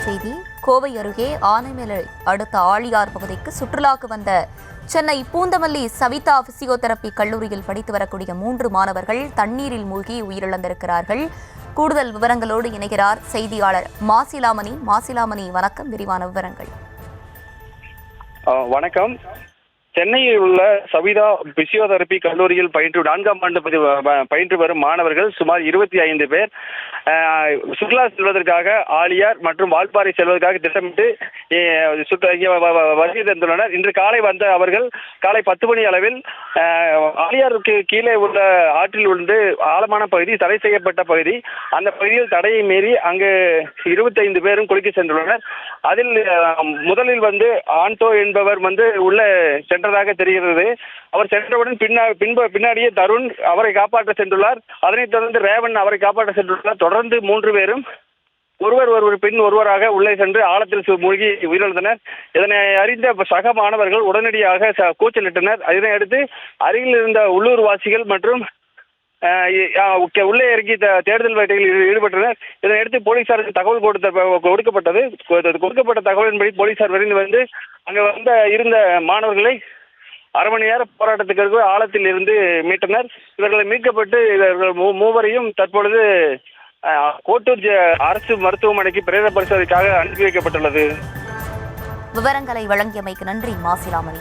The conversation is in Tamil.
செய்தி. கோவை அருகே ஆனைமலை அடுத்த ஆழியார் பகுதிக்கு சுற்றுலாக்கு வந்த சென்னை பூந்தமல்லி சவிதா பிசியோதெரபி கல்லூரியில் படித்து வரக்கூடிய 3 மாணவர்கள் தண்ணீரில் மூழ்கி உயிரிழந்திருக்கிறார்கள். கூடுதல் விவரங்களோடு இணைகிறார் செய்தியாளர் மாசிலாமணி. மாசிலாமணி, வணக்கம். விரிவான விவரங்கள். வணக்கம். சென்னையில் உள்ள சவிதா பிசியோதெரபி கல்லூரியில் 4ஆம் ஆண்டு பயின்று வரும் மாணவர்கள் சுமார் 25 பேர் சுற்றுலா செல்வதற்காக ஆழியார் மற்றும் வால்பாறை செல்வதற்காக திட்டமிட்டு வருகை தந்துள்ளனர். இன்று காலை வந்த அவர்கள் காலை 10 மணி அளவில் ஆழியாருக்கு கீழே உள்ள ஆற்றில் விழுந்து ஆழமான பகுதி, தடை செய்யப்பட்ட பகுதி, அந்த பகுதியில் தடையை மீறி அங்கு 25 பேரும் குளிக்க சென்றுள்ளனர். அதில் முதலில் ஆண்டோ என்பவர் உள்ள சென்றதாக தெரிகிறது. அவர் சென்றவுடன் பின்னாடியே தருண் அவரை காப்பாற்ற சென்றுள்ளார். அதனைத் தொடர்ந்து ரேவன் அவரை காப்பாற்ற சென்றுள்ளார். தொடர்ந்து 3 பேரும் ஒருவர் பின் ஒருவராக உள்ளே சென்று ஆழத்தில் மூழ்கி உயிரிழந்தனர். இதனை அறிந்த சக மாணவர்கள் உடனடியாக கூச்சலிட்டனர். இதனையடுத்து அருகில் இருந்த உள்ளூர் வாசிகள் மற்றும் உள்ளே இறங்கி தேடுதல் வேட்டையில் ஈடுபட்டனர். இதனையடுத்து போலீசாருக்கு தகவல் கொடுக்கப்பட்டது. கொடுக்கப்பட்ட தகவலின்படி போலீசார் விரைந்து அங்கு இருந்த மாணவர்களை அரை மணி நேர போராட்டத்துக்கு ஆழத்தில் இருந்து மீட்டனர். இவர்களை மீட்கப்பட்டு இவர்கள் மூவரையும் தற்பொழுது கோட்டூர் அரசு மருத்துவமனைக்கு பிரேத பரிசோதனைக்காக அனுப்பி வைக்கப்பட்டுள்ளது. விவரங்களை வழங்கியமைக்கு நன்றி மாசிலாமணி.